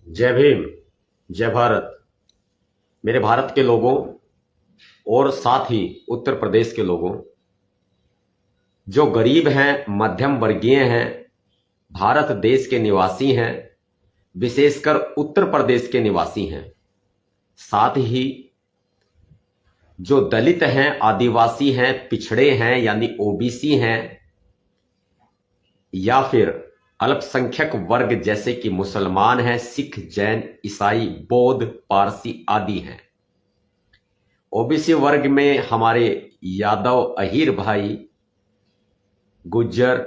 जय भीम। जय भारत। मेरे भारत के लोगों और साथ ही उत्तर प्रदेश के लोगों, जो गरीब हैं, मध्यम वर्गीय हैं, भारत देश के निवासी हैं, विशेषकर उत्तर प्रदेश के निवासी हैं, साथ ही जो दलित हैं, आदिवासी हैं, पिछड़े हैं यानी ओबीसी हैं, या फिर अल्पसंख्यक वर्ग जैसे कि मुसलमान हैं, सिख, जैन, ईसाई, बौद्ध, पारसी आदि हैं। ओबीसी वर्ग में हमारे यादव, अहीर भाई, गुज्जर,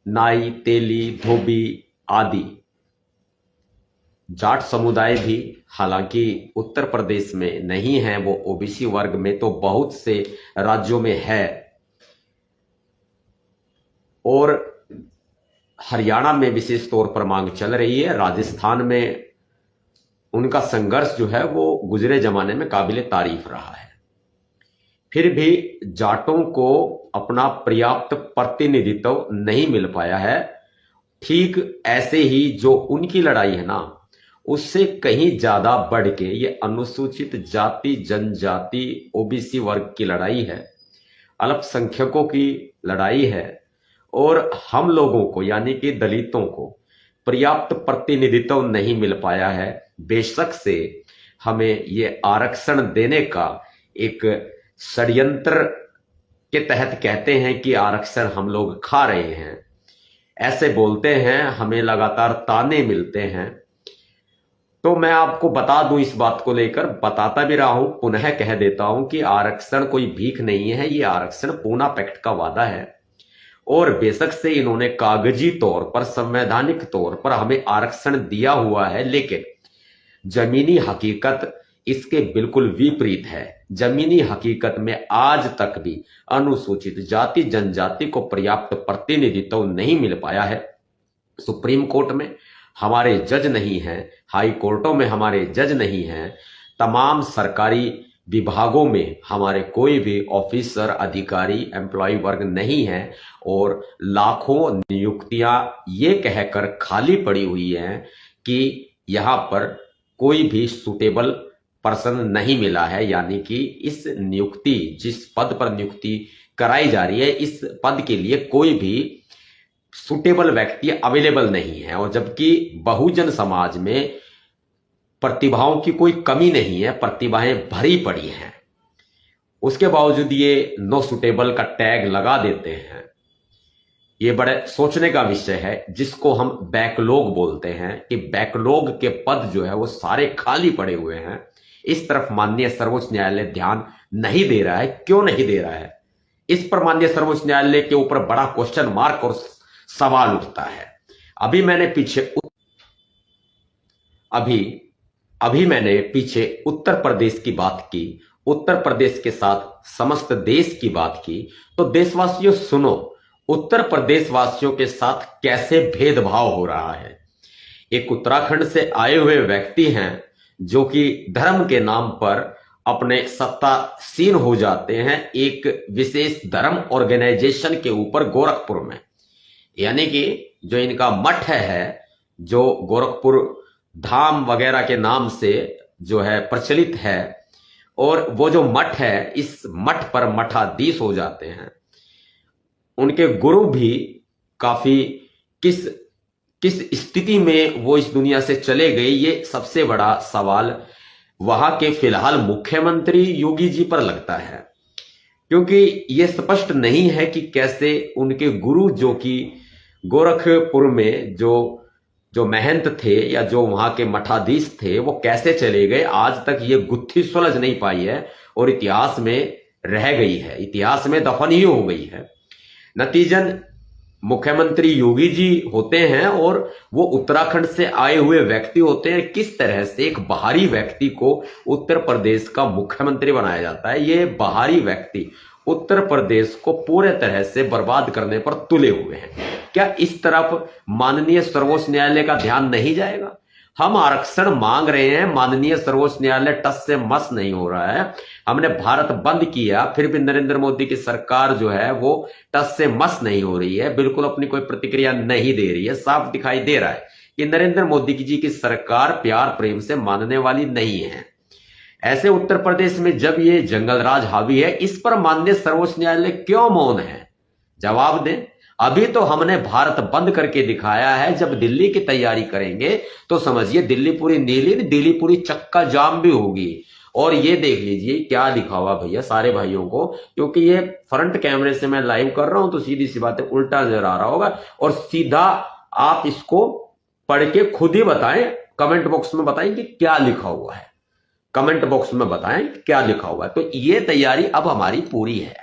नाई, तेली, धोबी आदि, जाट समुदाय भी हालांकि उत्तर प्रदेश में नहीं है, वो ओबीसी वर्ग में तो बहुत से राज्यों में है। और हरियाणा में विशेष तौर पर मांग चल रही है। राजस्थान में उनका संघर्ष जो है वो गुजरे जमाने में काबिले तारीफ रहा है। फिर भी जाटों को अपना पर्याप्त प्रतिनिधित्व नहीं मिल पाया है। ठीक ऐसे ही जो उनकी लड़ाई है ना, उससे कहीं ज्यादा बढ़ के ये अनुसूचित जाति, जनजाति, ओबीसी वर्ग की लड़ाई है, अल्पसंख्यकों की लड़ाई है। और हम लोगों को यानी कि दलितों को पर्याप्त प्रतिनिधित्व नहीं मिल पाया है। बेशक से हमें ये आरक्षण देने का एक षड्यंत्र के तहत कहते हैं कि आरक्षण हम लोग खा रहे हैं, ऐसे बोलते हैं, हमें लगातार ताने मिलते हैं। तो मैं आपको बता दूं, इस बात को लेकर बताता भी रहा हूं, पुनः कह देता हूं कि आरक्षण कोई भीख नहीं है, ये आरक्षण पूना पैक्ट का वादा है। और बेशक से इन्होंने कागजी तौर पर, संवैधानिक तौर पर हमें आरक्षण दिया हुआ है, लेकिन जमीनी हकीकत इसके बिल्कुल विपरीत है। जमीनी हकीकत में आज तक भी अनुसूचित जाति, जनजाति को पर्याप्त प्रतिनिधित्व नहीं मिल पाया है। सुप्रीम कोर्ट में हमारे जज नहीं हैं, हाई कोर्टों में हमारे जज नहीं हैं, तमाम सरकारी विभागों में हमारे कोई भी ऑफिसर, अधिकारी, एम्प्लॉय वर्ग नहीं है। और लाखों नियुक्तियां ये कहकर खाली पड़ी हुई हैं कि यहां पर कोई भी सुटेबल पर्सन नहीं मिला है, यानी कि इस नियुक्ति, जिस पद पर नियुक्ति कराई जा रही है, इस पद के लिए कोई भी सुटेबल व्यक्ति अवेलेबल नहीं है। और जबकि बहुजन समाज में प्रतिभाओं की कोई कमी नहीं है, प्रतिभाएं भरी पड़ी हैं, उसके बावजूद ये नो सुटेबल का टैग लगा देते हैं। ये बड़े सोचने का विषय है, जिसको हम बैकलॉग बोलते हैं कि बैकलॉग के पद जो है वो सारे खाली पड़े हुए हैं। इस तरफ माननीय सर्वोच्च न्यायालय ध्यान नहीं दे रहा है। क्यों नहीं दे रहा है? इस पर माननीय सर्वोच्च न्यायालय के ऊपर बड़ा क्वेश्चन मार्क और सवाल उठता है। अभी मैंने पीछे उत्तर प्रदेश की बात की, उत्तर प्रदेश के साथ समस्त देश की बात की। तो देशवासियों सुनो, उत्तर प्रदेश वासियों के साथ कैसे भेदभाव हो रहा है। एक उत्तराखंड से आए हुए व्यक्ति हैं जो कि धर्म के नाम पर अपने सत्तासीन हो जाते हैं एक विशेष धर्म ऑर्गेनाइजेशन के ऊपर गोरखपुर में। यानी कि जो इनका मठ है, जो गोरखपुर धाम वगैरह के नाम से जो है प्रचलित है, और वो जो मठ है, इस मठ पर मठाधीश हो जाते हैं। उनके गुरु भी काफी किस स्थिति में वो इस दुनिया से चले गए, ये सबसे बड़ा सवाल वहां के फिलहाल मुख्यमंत्री योगी जी पर लगता है। क्योंकि ये स्पष्ट नहीं है कि कैसे उनके गुरु, जो कि गोरखपुर में जो महंत थे या जो वहां के मठाधीश थे, वो कैसे चले गए, आज तक ये गुत्थी सुलझ नहीं पाई है और इतिहास में रह गई है, इतिहास में दफन ही हो गई है। नतीजन मुख्यमंत्री योगी जी होते हैं और वो उत्तराखंड से आए हुए व्यक्ति होते हैं। किस तरह से एक बाहरी व्यक्ति को उत्तर प्रदेश का मुख्यमंत्री बनाया जाता है। ये बाहरी व्यक्ति उत्तर प्रदेश को पूरे तरह से बर्बाद करने पर तुले हुए हैं। क्या इस तरफ माननीय सर्वोच्च न्यायालय का ध्यान नहीं जाएगा? हम आरक्षण मांग रहे हैं, माननीय सर्वोच्च न्यायालय टस से मस नहीं हो रहा है। हमने भारत बंद किया, फिर भी नरेंद्र मोदी की सरकार जो है वो टस से मस नहीं हो रही है, बिल्कुल अपनी कोई प्रतिक्रिया नहीं दे रही है। साफ दिखाई दे रहा है कि नरेंद्र मोदी जी की सरकार प्यार प्रेम से मानने वाली नहीं है। ऐसे उत्तर प्रदेश में जब ये जंगलराज हावी है, इस पर माननीय सर्वोच्च न्यायालय क्यों मौन है? जवाब दें। अभी तो हमने भारत बंद करके दिखाया है, जब दिल्ली की तैयारी करेंगे तो समझिए दिल्ली पूरी नीली, दिल्ली पूरी चक्का जाम भी होगी। और ये देख लीजिए क्या लिखा हुआ भैया सारे भाइयों को, क्योंकि ये फ्रंट कैमरे से मैं लाइव कर रहा हूं तो सीधी सी बात है उल्टा नजर आ रहा होगा, और सीधा आप इसको पढ़ के खुद ही बताएं, कमेंट बॉक्स में बताएं कि क्या लिखा हुआ है, कमेंट बॉक्स में बताएं क्या लिखा हुआ है। तो ये तैयारी अब हमारी पूरी है,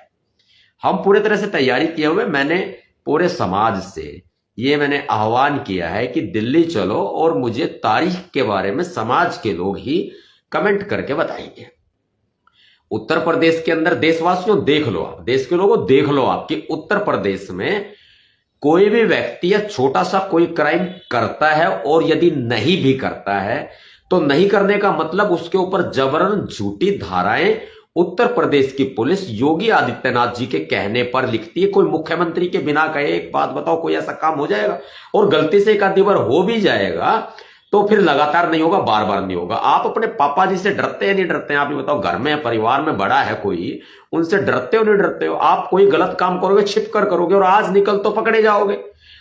हम पूरे तरह से तैयारी किए हुए। मैंने पूरे समाज से ये मैंने आह्वान किया है कि दिल्ली चलो, और मुझे तारीख के बारे में समाज के लोग ही कमेंट करके बताएंगे। उत्तर प्रदेश के अंदर देशवासियों देख लो, आप देश के लोगों देख लो आप कि उत्तर प्रदेश में कोई भी व्यक्ति या छोटा सा कोई क्राइम करता है, और यदि नहीं भी करता है तो नहीं करने का मतलब उसके ऊपर जबरन झूठी धाराएं उत्तर प्रदेश की पुलिस योगी आदित्यनाथ जी के कहने पर लिखती है। कोई मुख्यमंत्री के बिना कहे, एक बात बताओ, कोई ऐसा काम हो जाएगा? और गलती से एक आधी बार हो भी जाएगा तो फिर लगातार नहीं होगा, बार बार नहीं होगा। आप अपने पापा जी से डरते हैं नहीं डरते हैं? आप ये बताओ, घर में परिवार में बड़ा है कोई, उनसे डरते हो नहीं डरते हो? आप कोई गलत काम करोगे छिप कर करोगे, और आज निकल तो पकड़े जाओगे।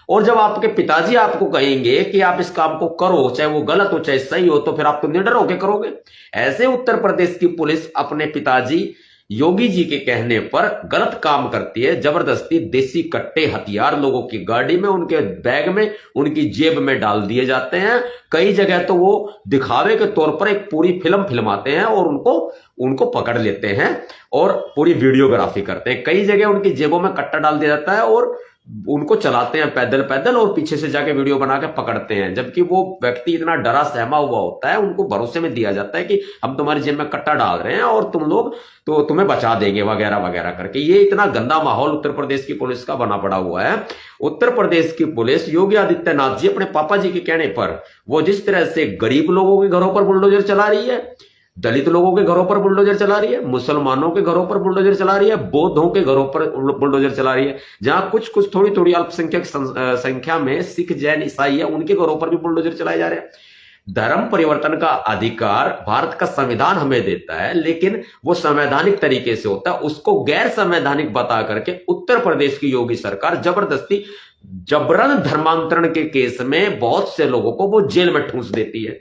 और जब आपके पिताजी आपको कहेंगे कि आप इस काम को करो, चाहे वो गलत हो चाहे सही हो, तो फिर आप तो निडर होकर करोगे। ऐसे उत्तर प्रदेश की पुलिस अपने पिताजी योगी जी के कहने पर गलत काम करती है, जबरदस्ती देसी कट्टे हथियार लोगों की गाड़ी में, उनके बैग में, उनकी जेब में डाल दिए जाते हैं। कई जगह तो वो दिखावे के तौर पर एक पूरी फिल्म फिल्माते हैं और उनको पकड़ लेते हैं और पूरी वीडियोग्राफी करते हैं। कई जगह उनकी जेबों में कट्टा डाल दिया जाता है और उनको चलाते हैं पैदल पैदल, और पीछे से जाके वीडियो बना के पकड़ते हैं। जबकि वो व्यक्ति इतना डरा सहमा हुआ होता है, उनको भरोसे में दिया जाता है कि हम तुम्हारी जेब में कट्टा डाल रहे हैं और तुम लोग तो तुम्हें बचा देंगे वगैरह वगैरह करके। ये इतना गंदा माहौल उत्तर प्रदेश की पुलिस का बना पड़ा हुआ है। उत्तर प्रदेश की पुलिस योगी आदित्यनाथ जी अपने पापा जी के कहने पर वो जिस तरह से गरीब लोगों के घरों पर बुलडोजर चला रही है, दलित लोगों के घरों पर बुलडोजर चला रही है, मुसलमानों के घरों पर बुलडोजर चला रही है, बौद्धों के घरों पर बुलडोजर चला रही है, जहां कुछ थोड़ी थोड़ी अल्पसंख्यक संख्या में सिख जैन ईसाई है, उनके घरों पर भी बुलडोजर चलाए जा रहे हैं। धर्म परिवर्तन का अधिकार भारत का संविधान हमें देता है, लेकिन वो संवैधानिक तरीके से होता है, उसको गैर संवैधानिक बता करके उत्तर प्रदेश की योगी सरकार जबरदस्ती जबरन धर्मांतरण के केस में बहुत से लोगों को वो जेल में ठूंस देती है।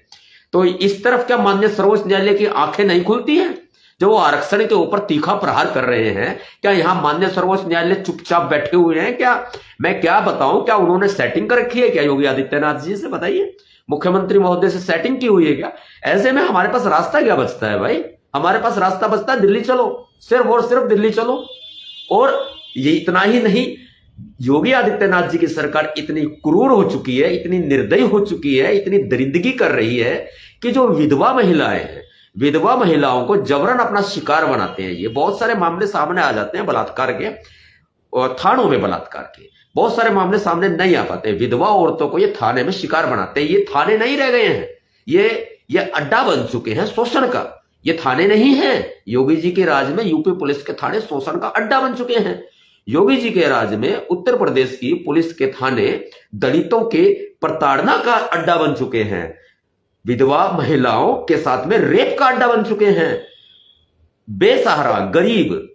तो इस तरफ क्या माननीय सर्वोच्च न्यायालय की आंखें नहीं खुलती हैं जो वो आरक्षण के ऊपर तीखा प्रहार कर रहे हैं? क्या यहां माननीय सर्वोच्च न्यायालय चुपचाप बैठे हुए हैं क्या? मैं क्या बताऊं, क्या उन्होंने सेटिंग कर रखी है क्या योगी आदित्यनाथ जी से? बताइए, मुख्यमंत्री महोदय से सेटिंग की हुई है क्या? ऐसे में हमारे पास रास्ता क्या बचता है भाई? हमारे पास रास्ता बचता है दिल्ली चलो, सिर्फ और सिर्फ दिल्ली चलो। और ये इतना ही नहीं, योगी आदित्यनाथ जी की सरकार इतनी क्रूर हो चुकी है, इतनी निर्दयी हो चुकी है, इतनी दरिंदगी कर रही है कि जो विधवा महिलाएं हैं, विधवा महिलाओं को जबरन अपना शिकार बनाते हैं। ये बहुत सारे मामले सामने आ जाते हैं बलात्कार के, और थानों में बलात्कार के बहुत सारे मामले सामने नहीं आ पाते। विधवा औरतों को ये थाने में शिकार बनाते हैं। ये थाने नहीं रह गए हैं, ये अड्डा बन चुके हैं शोषण का। ये थाने नहीं है, योगी जी के राज में यूपी पुलिस के थाने शोषण का अड्डा बन चुके हैं। योगी जी के राज में उत्तर प्रदेश की पुलिस के थाने दलितों के प्रताड़ना का अड्डा बन चुके हैं, विधवा महिलाओं के साथ में रेप का अड्डा बन चुके हैं, बेसहारा गरीब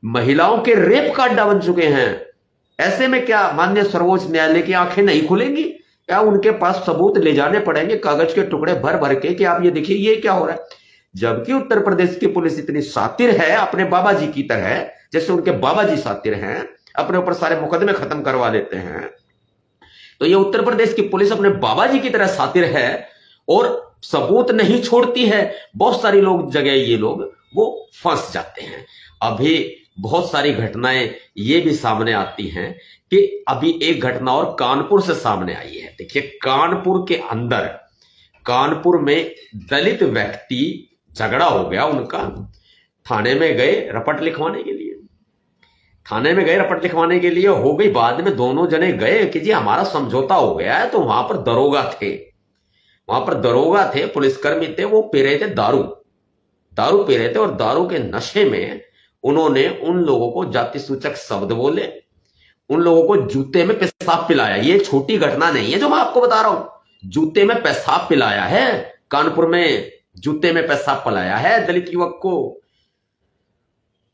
महिलाओं के रेप का अड्डा बन चुके हैं। ऐसे में क्या माननीय सर्वोच्च न्यायालय की आंखें नहीं खुलेंगी? क्या उनके पास सबूत ले जाने पड़ेंगे, कागज के टुकड़े भर भर के, कि आप ये देखिए ये क्या हो रहा है? जबकि उत्तर प्रदेश की पुलिस इतनी शातिर है, अपने बाबा जी की तरह, जैसे उनके बाबा जी शातिर हैं, अपने ऊपर सारे मुकदमे खत्म करवा लेते हैं, तो ये उत्तर प्रदेश की पुलिस अपने बाबा जी की तरह शातिर है और सबूत नहीं छोड़ती है। बहुत सारी लोग जगह ये लोग वो फंस जाते हैं। अभी बहुत सारी घटनाएं ये भी सामने आती हैं कि अभी एक घटना और कानपुर से सामने आई है। देखिए, कानपुर के अंदर, कानपुर में दलित व्यक्ति झगड़ा हो गया उनका, थाने में गए रपट लिखवाने के लिए, थाने में गए रपट लिखवाने के लिए, हो गई बाद में दोनों जने गए कि जी हमारा समझौता हो गया है। तो वहां पर दरोगा थे, वहां पर दरोगा थे, पुलिसकर्मी थे, वो पी रहे थे दारू पी रहे थे, और दारू के नशे में उन्होंने उन लोगों को जाति सूचक शब्द बोले, उन लोगों को जूते में पेशाब पिलाया। ये छोटी घटना नहीं है जो मैं आपको बता रहा हूं, जूते में पेशाब पिलाया है, कानपुर में जूते में पेशाब पिलाया है दलित युवक को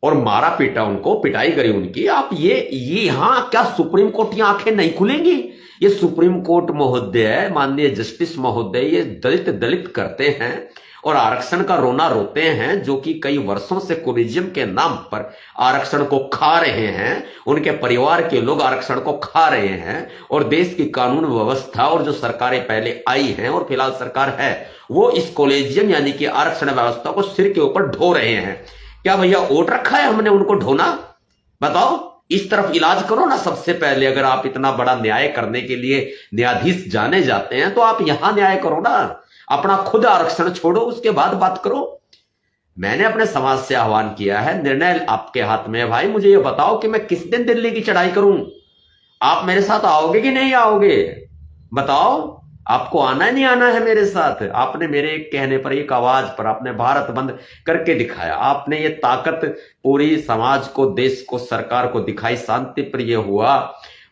और मारा पीटा उनको, पिटाई करी उनकी। आप ये यहां क्या सुप्रीम कोर्ट की आंखें नहीं खुलेंगी? ये सुप्रीम कोर्ट महोदय, माननीय जस्टिस महोदय, ये दलित दलित करते हैं और आरक्षण का रोना रोते हैं, जो कि कई वर्षों से कोलिजियम के नाम पर आरक्षण को खा रहे हैं। उनके परिवार के लोग आरक्षण को खा रहे हैं और देश की कानून व्यवस्था और जो सरकारें पहले आई हैं और फिलहाल सरकार है, वो इस कोलिजियम यानी कि आरक्षण व्यवस्था को सिर के ऊपर ढो रहे हैं। क्या भैया वोट रखा है हमने उनको ढोना? बताओ, इस तरफ इलाज करो ना सबसे पहले। अगर आप इतना बड़ा न्याय करने के लिए न्यायाधीश जाने जाते हैं तो आप यहां न्याय करो ना, अपना खुद आरक्षण छोड़ो, उसके बाद बात करो। मैंने अपने समाज से आह्वान किया है, निर्णय आपके हाथ में है भाई। मुझे ये बताओ कि मैं किस दिन दिल्ली की चढ़ाई करूं? आप मेरे साथ आओगे कि नहीं आओगे? बताओ, आपको आना है नहीं आना है मेरे साथ? आपने मेरे एक कहने पर, एक आवाज पर आपने भारत बंद करके दिखाया। आपने ये ताकत पूरी समाज को, देश को, सरकार को दिखाई, शांति प्रिय हुआ।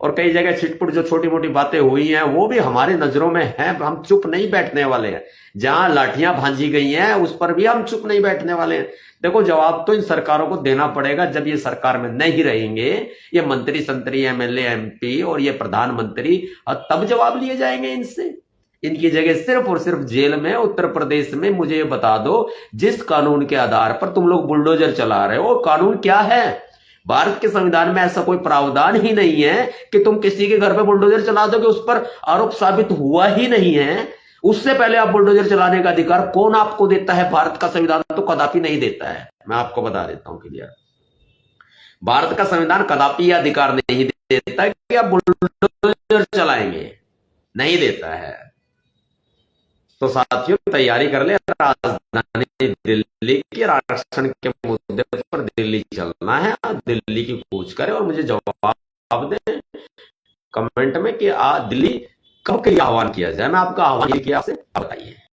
और कई जगह छिटपुट जो छोटी मोटी बातें हुई हैं वो भी हमारी नजरों में हैं, हम चुप नहीं बैठने वाले हैं। जहां लाठियां भांजी गई हैं उस पर भी हम चुप नहीं बैठने वाले हैं। देखो, जवाब तो इन सरकारों को देना पड़ेगा। जब ये सरकार में नहीं रहेंगे, ये मंत्री संतरी, एमएलए, एमपी और ये प्रधानमंत्री, तब जवाब लिए जाएंगे इनसे। इनकी जगह सिर्फ और सिर्फ जेल में, उत्तर प्रदेश में। मुझे ये बता दो, जिस कानून के आधार पर तुम लोग बुलडोजर चला रहे हो, कानून क्या है? भारत के संविधान में ऐसा कोई प्रावधान ही नहीं है कि तुम किसी के घर पे बुलडोजर चला दो कि उस पर आरोप साबित हुआ ही नहीं है, उससे पहले आप बुलडोजर चलाने का अधिकार कौन आपको देता है? भारत का संविधान तो कदापि नहीं देता है। मैं आपको बता देता हूं क्लियर, भारत का संविधान कदापि यह अधिकार नहीं देता कि आप बुलडोजर चलाएंगे, नहीं देता है। तो साथियों, तैयारी कर ले, राजधानी दिल्ली की आरक्षण के मुद्दे पर दिल्ली चलना है। दिल्ली की कूच करे और मुझे जवाब दें कमेंट में कि दिल्ली कब के लिए आह्वान किया जाए। मैं आपका आह्वान किया, आपसे बताइए।